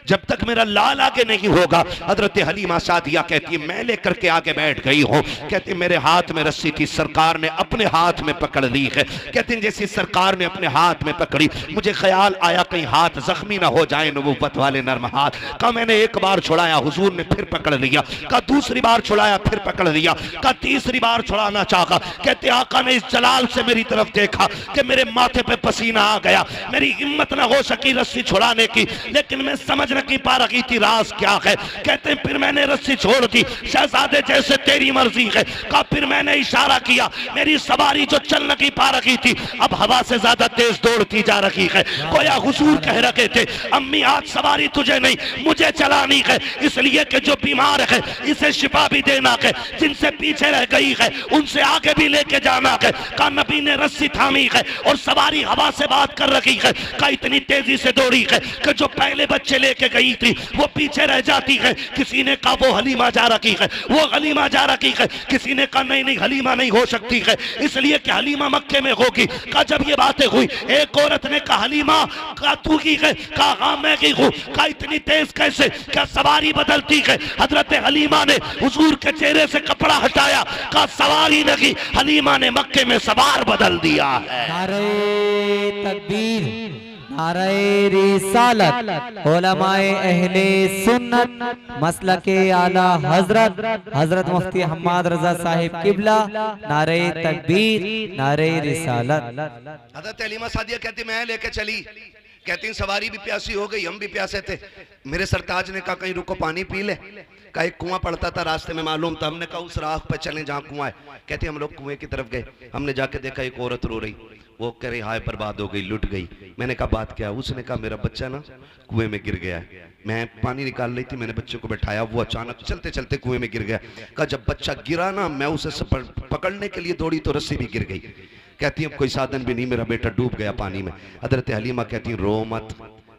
जब तक मेरा लाल आगे नहीं होगा। हजरत हलीमा सादिया कहती है मैं लेकर के आगे बैठ गई हूँ। कहती मेरे हाथ में रस्सी थी, सरकार ने अपने हाथ में पकड़ ली है। कहती जैसे सरकार ने अपने हाथ में पकड़ी मुझे ख्याल आया कहीं हाथ जख्मी ना हो जाए, नबुव्वत वाले नर्म हाथ। कहा मैंने एक बार छुड़ाया, हुजूर ने फिर पकड़ लिया। कहा दूसरी बार छुड़ाया, फिर पकड़ लिया। कहा तीसरी बार छुड़ाना चाहा। कहते आका ने इस जलाल से मेरी तरफ देखा कि मेरे माथे पे पसीना आ गया, मेरी हिम्मत ना हो सकी रस्सी छुड़ाने की, लेकिन मैं समझ की पा रही थी राज क्या है। कहते फिर मैंने रस्सी छोड़ दी, शहजादे जैसे तेरी मर्जी है। कहा फिर मैंने इशारा किया, मेरी सवारी जो चल नहीं पा रही थी अब हवा से ज्यादा तेज दौड़ती जा रही है। गोया हुजूर कह रहे थे अम्मी आज सवारी तुझे नहीं मुझे चलानी है, इसलिए कि जो बीमार है इसे शिफा भी देना है, जिनसे पीछे रह गई है उनसे आगे भी लेके जाना है। कहा नबी ने रस्सी थामी है और सवारी हवा से बात कर रही है। कहा इतनी तेजी से दौड़ी है कि जो पहले बच्चे लेके गई थी वो पीछे रह जाती है। किसी ने कहा वो हलीमा जा रही है, वो हलीमा जा रही है। किसी ने कहा नहीं नहीं हलीमा नहीं हो सकती है, इसलिए कि हलीमा मक्के में होगी। कहा जब ये बातें हुई एक औरत ने कहा हलीमा कहा तू की है? कहा हाँ मैं की हूँ। कहा इतनी तेज कैसे? क्या सवारी बदलती है? हजरत हलीमा ने हुजूर के चेहरे से कपड़ा हटाया। कहा सवारी नहीं, हलीमा ने मक्के में सवार बदल दिया है। नारे तकबीर, नारे रिसालत, उलमाए अहले सुन्नत मसलके आला हजरत मुफ्ती हम्माद रजा साहिब किबला, नारे तकबीर, नारे रिसालत। हजरत हलीमा सादिया कहती मैं लेके चली। कहती सवारी भी प्यासी हो गई, हम भी प्यासे थे। मेरे सरताज ने कहा कहीं रुको पानी पी ले। का एक कुआं पड़ता था रास्ते में मालूम था, हमने कहा उस राह पर चलें जहाँ कुआं है। कहते हम लोग कुएं की तरफ गए, हमने जाके देखा एक औरत रो रही। वो कह रही हाय बर्बाद हो गई, लुट गई। मैंने कहा बात क्या? उसने कहा मेरा बच्चा ना कुएं में गिर गया है, मैं पानी निकाल रही थी, मैंने बच्चे को बैठाया, वो अचानक चलते चलते कुएं में गिर गया। कहा जब बच्चा गिरा ना मैं उसे पकड़ने के लिए दौड़ी तो रस्सी भी गिर गई। कहती अब कोई साधन भी नहीं, मेरा बेटा डूब गया पानी में। हजरत हलीमा कहती रो मत,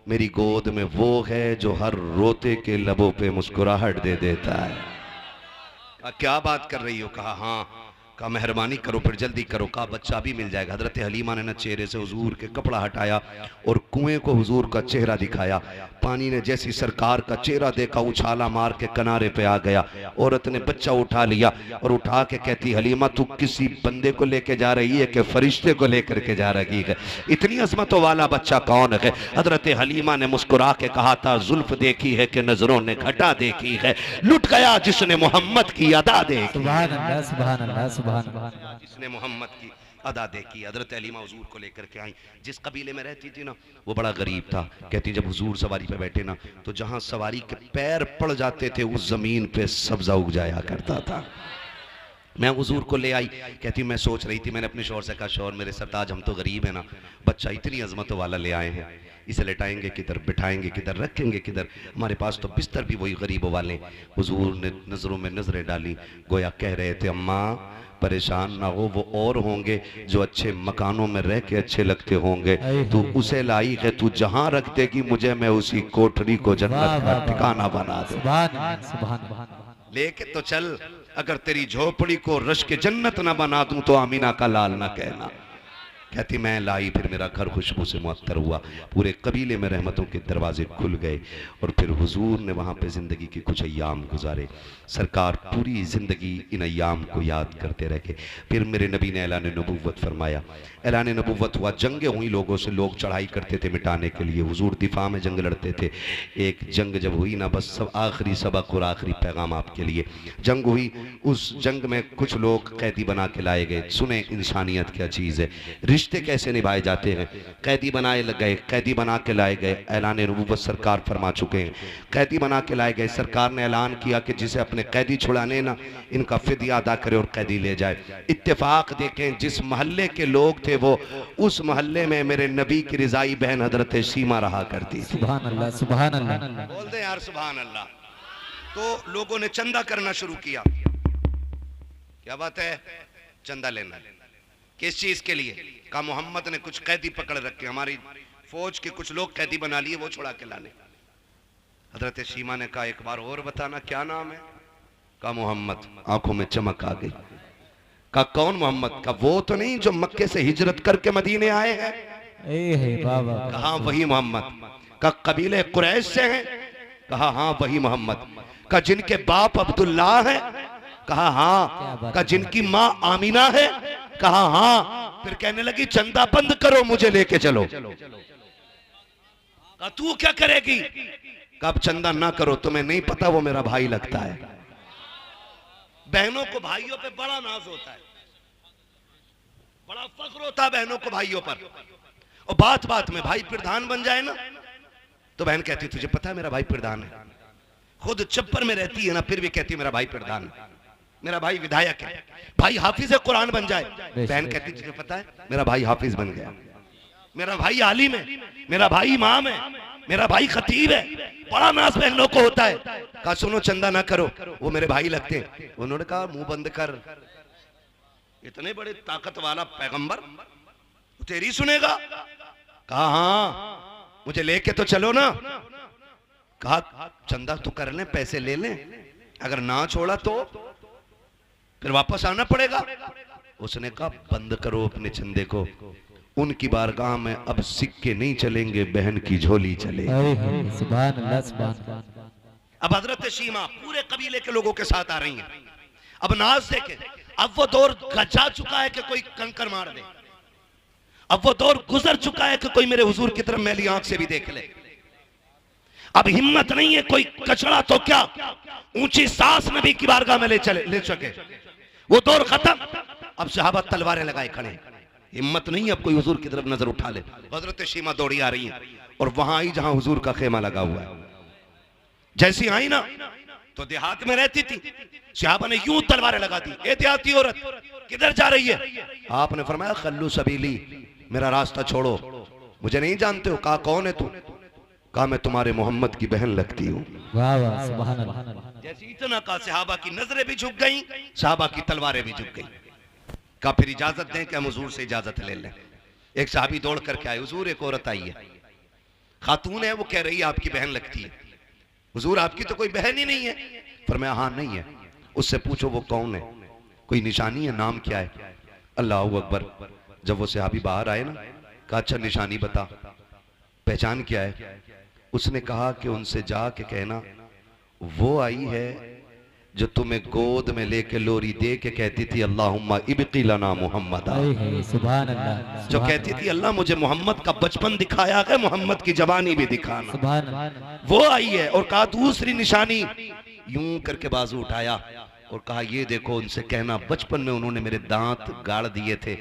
मेरी गोद में वो है जो हर रोते के लबों पे मुस्कुराहट दे देता है। क्या बात कर रही हो? कहा हाँ। कहा मेहरबानी करो फिर जल्दी करो। कहा बच्चा भी मिल जाएगा। हजरत हलीमा ने ना चेहरे से हुजूर के कपड़ा हटाया और कुएं को हुजूर का चेहरा दिखाया। पानी ने जैसी सरकार का चेहरा देखा उछाला मार के किनारे पे आ गया। औरत ने बच्चा उठा लिया और उठा के कहती हलीमा तू किसी बंदे को लेके जा रही है कि फरिश्ते को लेकर के जा रही है? इतनी अजमतों वाला बच्चा कौन है? हजरत हलीमा ने मुस्कुरा के कहा था जुल्फ देखी है कि नजरों ने घटा देखी है, लुट गया जिसने मोहम्मद की अदा देखी। सुभान अल्लाह, सुभान अल्लाह, सुभान अल्लाह। जिसने मोहम्मद की अदा देखी। हजरत हलीमा हुजूर को लेकर के आई। जिस कबीले में रहती थी ना वो बड़ा गरीब था। कहती जब हुजूर सवारी पे बैठे ना तो जहां सवारी के पैर पड़ जाते थे उस जमीन पे सब्जा उग जाया करता था। मैं हुजूर को ले आई। कहती मैं सोच रही थी, मैंने अपने शौहर से कहा शौहर मेरे सरताज हम तो गरीब है ना, बच्चा इतनी अजमतों वाला ले आए हैं, इसे लेटाएंगे किधर, बिठाएंगे किधर, रखेंगे किधर? हमारे पास तो बिस्तर भी वही गरीबों वाले। हुजूर ने नजरों में नजरें डाली, गोया कह रहे थे अम्मा परेशान ना हो, वो और होंगे जो अच्छे मकानों में रह के अच्छे लगते होंगे, तू उसे लाई है, तू जहां रख देगी मुझे मैं उसी कोठरी को जन्नत का ठिकाना बना दूं। लेके तो चल, अगर तेरी झोपड़ी को रश के जन्नत ना बना दूं तो आमीना का लाल ना कहना। कहती मैं लाई, फिर मेरा घर खुशबू से मुअत्तर हुआ, पूरे कबीले में रहमतों के दरवाजे खुल गए और फिर हुजूर ने वहाँ पे ज़िंदगी के कुछ अय्याम गुजारे। सरकार पूरी ज़िंदगी इन अय्याम को याद करते रहे। फिर मेरे नबी ने ऐलान नबूवत फरमाया। ऐलान नबूवत हुआ, जंगें हुई लोगों से, लोग चढ़ाई करते थे मिटाने के लिए, हुजूर दिफा में जंग लड़ते थे। एक जंग जब हुई ना, बस सब आखिरी सबक और आखिरी पैगाम आपके लिए। जंग हुई, उस जंग में कुछ लोग कैदी बना के लाए गए। सुने इंसानियत क्या चीज़ है, रिश्ते कैसे निभाए जाते हैं। कैदी बनाए गए, कैदी बना के लाए गए। ऐलान नबूवत सरकार फरमा चुके हैं, कैदी बना के लाए गए। सरकार ने ऐलान किया कि जिसे अपने कैदी छुड़ाने ना, इनका फिदिया अदा करे और कैदी ले जाए। इत्तेफाक देखें, जिस मोहल्ले के लोग थे वो, उस मोहल्ले में मेरे नबी की रिजाई बहन हजरत सीमा रहा करती थी। सुभान अल्लाह, सुभान अल्लाह। बोल दे यार सुभान अल्लाह। तो लोगों ने चंदा करना शुरू किया। क्या बात है, चंदा लेना। किस चीज के लिए? कहा मोहम्मद ने कुछ कैदी पकड़ रखे, हमारी फौज के कुछ लोग कैदी बना लिए, वो छुड़ा के लाने। हजरत सीमा ने कहा एक बार और बताना क्या नाम है? कहा मोहम्मद। आंखों में चमक आ गई। कहा कौन मोहम्मद? का वो तो नहीं जो मक्के से हिजरत करके मदीने आए हैं? बाबा। कहा वही मोहम्मद। का कबीले कुरैश से हैं? कहा हाँ वही मोहम्मद। का जिनके बाप अब्दुल्ला है? कहा हाँ। का जिनकी माँ आमीना है? कहा हाँ। फिर कहने लगी चंदा बंद करो, मुझे लेके चलो। कहा तू क्या करेगी? कब चंदा ना करो, तुम्हें नहीं पता वो मेरा भाई लगता है। बहनों को भाइयों पे बड़ा नाज होता है, बड़ा फख्र होता है बहनों को भाइयों पर। और बात बात में भाई प्रधान बन जाए ना, तो बहन कहती तुझे पता है मेरा भाई प्रधान है। खुद छप्पर में रहती है ना, फिर भी कहती है मेरा भाई प्रधान है, मेरा भाई विधायक है। भाई हाफिज कुरान बन जाए, बहन कहती तुझे पता है मेरा भाई हाफिज बन गया, मेरा भाई आलिम है, मेरा भाई इमाम है, मेरा भाई खतीब है। बड़ा नाज बहनों को होता है। कहा सुनो चंदा ना करो, वो मेरे भाई लगते हैं। उन्होंने कहा मुंह बंद कर, इतने बड़े ताकत वाला पैगंबर तेरी सुनेगा? कहा हाँ, मुझे लेके तो चलो ना। कहा चंदा तो कर ले, पैसे ले ले, अगर ना छोड़ा तो फिर वापस आना पड़ेगा। उसने कहा बंद करो अपने चंदे को, उनकी बारगाह में अब सिक्के नहीं चलेंगे, बहन की झोली चले। सुभान अल्लाह, सुभान अल्लाह। अब हजरत सीमा पूरे कबीले के लोगों के साथ आ रही हैं। अब नाज देखे, अब वो दौर जा चुका है कि कोई कंकर मार दे, अब वो दौर गुजर चुका है कि कोई मेरे हुजूर की तरफ मैली आंख से भी देख ले। अब हिम्मत नहीं है कोई कचड़ा तो क्या ऊंची सांस नबी की बारगाह में ले सके। वो दौर खत्म। अब सहाबा तलवारें लगाए खड़े, हिम्मत नहीं है अब कोई हुजूर की तरफ नजर उठा ले। हजरत सीमा दौड़ी आ रही है और वहां आई जहां हुजूर का खेमा लगा हुआ है। जैसी आई ना तो देहात में रहती थी, सहाबा ने यूं तलवारें लगा दी, ए देहाती औरत किधर जा रही है? आपने फरमाया खल्लू सबीली, मेरा रास्ता छोड़ो, मुझे नहीं जानते हो। कहा कौन है तू? कहा मैं तुम्हारे मोहम्मद की बहन लगती हूँ। वाह वाह, सुभान अल्लाह। जैसे इतना कहा सहाबा की नजरें भी झुक गई, सहाबा की तलवारें भी झुक गई। कहा फिर इजाजत दें कि हम हुजूर से इजाजत ले लें। एक साहबी दौड़ करके आए, हुजूर एक औरत आई है, खातून है, वो कह रही है आपकी बहन लगती है। हुजूर आपकी तो कोई बहन ही नहीं है। फरमाया हाँ नहीं है। उससे पूछो वो कौन है, कोई निशानी है, नाम क्या है? अल्लाह अकबर। जब वो सहाबी बाहर आए ना, कहा अच्छा निशानी बता, पहचान क्या है? उसने कहा कि उनसे जाके कहना वो आई है जो तुम्हें गोद में लेके लोरी दे के कहती थी अल्लाहुम्मा इब्की लना मुहम्मदा। सुभान अल्लाह। जो कहती थी अल्लाह मुझे मोहम्मद का बचपन दिखाया है, मोहम्मद की जवानी भी दिखाना। सुभान अल्लाह। वो आई है। और कहा दूसरी निशानी, यूं करके बाजू उठाया और कहा ये देखो, उनसे कहना बचपन में उन्होंने मेरे दांत गाड़ दिए थे,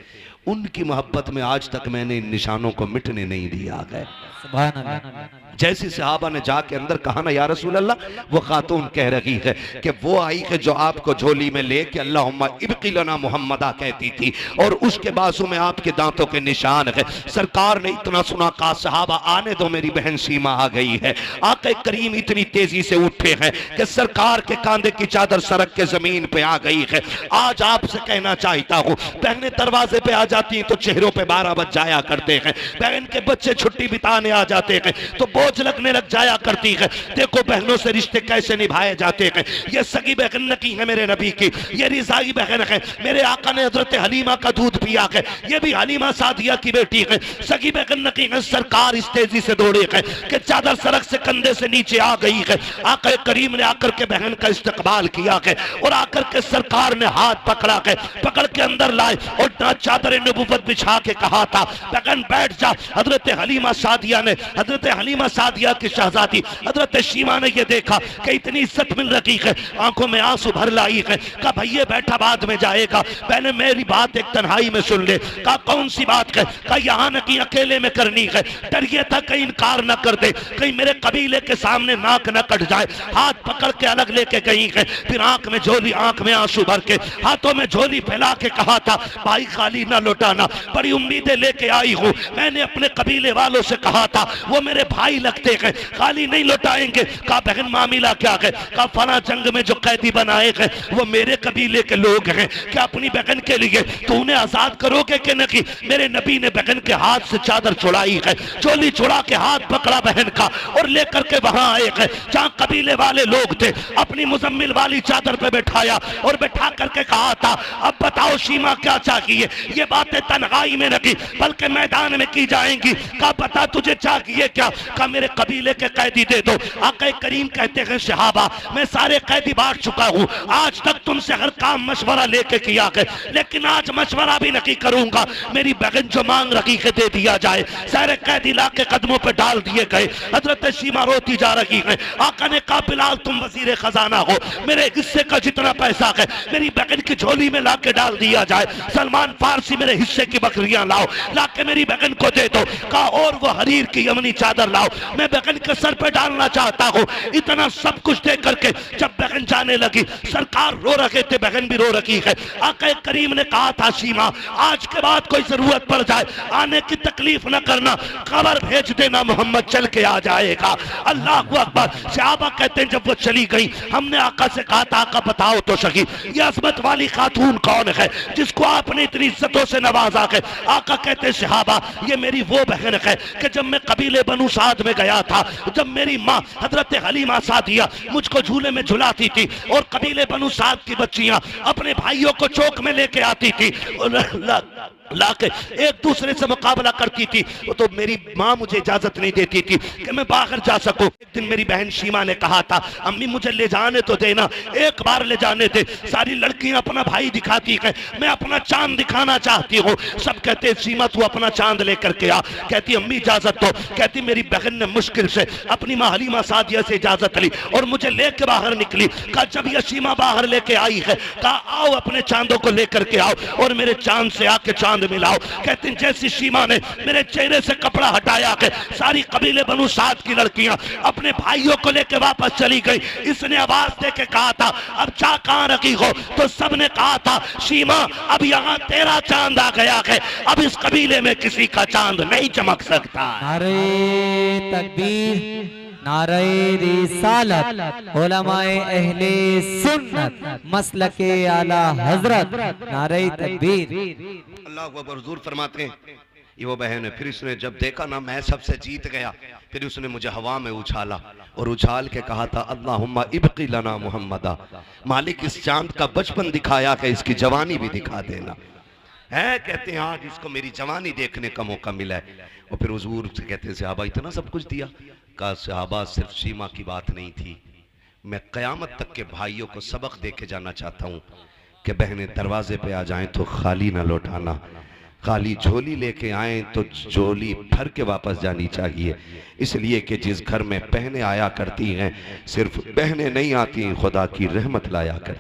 उनकी मोहब्बत में आज तक मैंने इन निशानों को मिटने नहीं दिया है। सुभान अल्लाह। जैसी सहाबा ने जाके अंदर कहा ना या रसूल अल्लाह, वो खातून कह रही है कि वो आई है जो आपको झोली में लेके अल्लाहुम्मा इब्की लना मुहम्मदा कहती थी, और उसके बाजू में आपके दांतों के निशान है। सरकार ने इतना सुना, कहा सहाबा आने दो, मेरी बहन सीमा आ गई है। आके करीम इतनी तेजी से उठे हैं कि सरकार के कांधे की चादर सरक के जमीन पे आ गई है। आज आपसे कहना चाहता हूँ, बहनें दरवाजे पे आ जाती हैं तो चेहरों पे 12 बज जाया करते हैं। बहन के बच्चे छुट्टी बिताने में आ जाते हैं तो बोझ लगने लग जाया करती है। देखो बहनों से रिश्ते कैसे निभाए जाते हैं। ये सगी बहन की है मेरे नबी की, ये रिजाई बहन है। मेरे आका ने हजरत हलीमा का दूध पिया है, ये भी हलीमा सादिया की बेटी है। सगी बहन की है। सरकार इस तेजी से दौड़े है कि चादर सड़क से कंधे से नीचे आ गई है। आका करीम ने आकर के बहन का इस्तकबाल किया है और आकर के सरकार ने हाथ पकड़ा है, पकड़ के अंदर लाए और चादर नबूवत बिछा के कहा था बहन बैठ जा। हजरत हलीमा सादिया ने, हजरत हलीमा सादिया की शहजादी हजरत शीमा ने ये देखा कि इतनी इज्जत मिल रही है, आंखों में आंसू भर लाई है। कहा भैया बैठा बाद में जाएगा। मैंने मेरी बात एक तन्हाई में सुन ले। कहा कौन सी बात है? कहा यहाँ न की अकेले में करनी है। डर ये था कहीं इनकार न कर दे, कहीं मेरे कबीले के सामने नाक न कट जाए। हाथ पकड़ के अलग लेके गई है, फिर आंख में झोली, आंख में आंसू भर के हाथों में झोली फैला के कहा था भाई खाली ना लौटाना, बड़ी उम्मीदें लेके आई हूँ। मैंने अपने कबीले वालों से कहा था वो मेरे भाई लगते हैं, खाली नहीं लौटाएंगे। कहा बहन मामला क्या है? कहा फला जंग में जो कैदी बनाए हैं वो मेरे कबीले के लोग हैं। क्या अपनी बहन के लिए तो उन्हें आजाद करोगे कि नहीं? मेरे नबी ने बहन के हाथ से चादर छुड़ाई है, चोली छुड़ा के हाथ पकड़ा बहन का और लेकर के वहां आए हैं जहां कबीले वाले लोग थे। अपनी मुजम्मिल वाली चादर पे बैठाया और बैठा करके कहा था अब बताओ शीमा क्या चाहिए? ये बातें तन्हाई में नहीं बल्कि मैदान में की जाएंगी। कहा बता तुझे चाहिए क्या? कहा मेरे कबीले के कैदी दे दो। आका करीम कहते हैं सहाबा मैं सारे कैदी बांट चुका हूँ, आज तक तुमसे हर काम मशवरा लेके किया है, लेकिन आज मशवरा भी नहीं करूंगा। मेरी बहन जो मांग रही है दे दिया जाए। सारे कैदी ला के कदमों पे डाल दिए गए। हजरत शीमा रोती जा रही है। आका ने कहा बिलाल तुम वजीर खजाना हो, मेरे हिस्से का जितना पैसा है मेरी बहन की झोली में ला के डाल दिया जाए। सलमान फारसी मेरे हिस्से की बकरियां लाओ, ला के मेरी बहन को दे दो। कहा और वो हरीर की यमनी चादर लाओ, मैं बहन के सर पे डालना चाहता हूँ। इतना सब कुछ दे करके जब बहन जाने लगी, सरकार रो रहे थे, बहन भी रो रही है। आका करीम ने कहा था शीमा आज के बाद कोई जरूरत पड़ जाए आने की तकलीफ न करना, खबर भेज देना मोहम्मद चल के आ जाएगा। अल्लाह अकबर। सहाबा कहते हैं जब वो चली गई हमने आका से कहा था आका बताओ तो सही ये अजमत वाली खातून कौन है जिसको आपने इतनी इज्जतों से नवाजा है? आका कहते हैं सहाबा ये मेरी वो बहन है कि जब मैं कबीले बनु साद में गया था, जब मेरी माँ हजरत हलीमा सादिया मुझको झूले में झुलाती थी और कबीले बनु साद की बच्चियां अपने भाइयों को चौक में लेके आती थी और लाके एक दूसरे से मुकाबला करती थी, तो मेरी माँ मुझे इजाजत नहीं देती थी कि मैं बाहर जा सकूं। एक दिन मेरी बहन शीमा ने कहा था अम्मी मुझे ले जाने तो देना, एक बार ले जाने दे। सारी लड़कियां अपना भाई दिखाती हैं, मैं अपना चांद दिखाना चाहती हूँ। सब कहते हैं शीमा तू अपना चांद लेकर के आ। कहती अम्मी इजाजत दो। कहती मेरी बहन ने मुश्किल से अपनी माँ हलीमा सादिया से इजाजत ली और मुझे लेके बाहर निकली। कहा जब यह शीमा बाहर लेके आई है कहा आओ अपने चांदों को लेकर के आओ और मेरे चांद से आके चांद मिलाओ। कहती जैसी शीमा ने मेरे चेहरे से कपड़ा हटाया के सारी कबीले बनु साद की लड़कियां अपने भाइयों को लेकर वापस चली गई। इसने आवाज दे के कहा था अब चा कहां रखी हो? तो सबने कहा था शीमा अब यहाँ तेरा चांद आ गया है, अब इस कबीले में किसी का चांद नहीं चमक सकता। नारे तकबीर, नारे रिसालत, उलमाए अहले सुन्नत, मसलके आला हजरत, नारे तकबीर। अल्लाह अकबर। हुजूर फरमाते हैं ये वो बहन है। फिर इसने जब देखा ना मैं सबसे जीत गया, फिर उसने मुझे हवा में उछाला और उछाल के कहा था अल्लाहुम्मा इब्की लना मुहम्मदा, मालिक इस चांद का बचपन दिखाया कि इसकी जवानी भी दिखा देना है। कहते हैं आज इसको मेरी जवानी देखने का मौका मिला है। और फिर हुजूर से कहते हैं सहाबा इतना सब कुछ दिया? का सहाबा सिर्फ शीमा की बात नहीं थी, मैं कयामत तक के भाइयों को सबक दे के जाना चाहता हूँ कि बहनें दरवाजे पे आ जाएं तो खाली ना लौटाना, खाली झोली लेके आए तो झोली भर के वापस जानी चाहिए। इसलिए कि जिस घर में बहनें आया करती हैं सिर्फ बहनें नहीं आती, खुदा की रहमत लाया करती।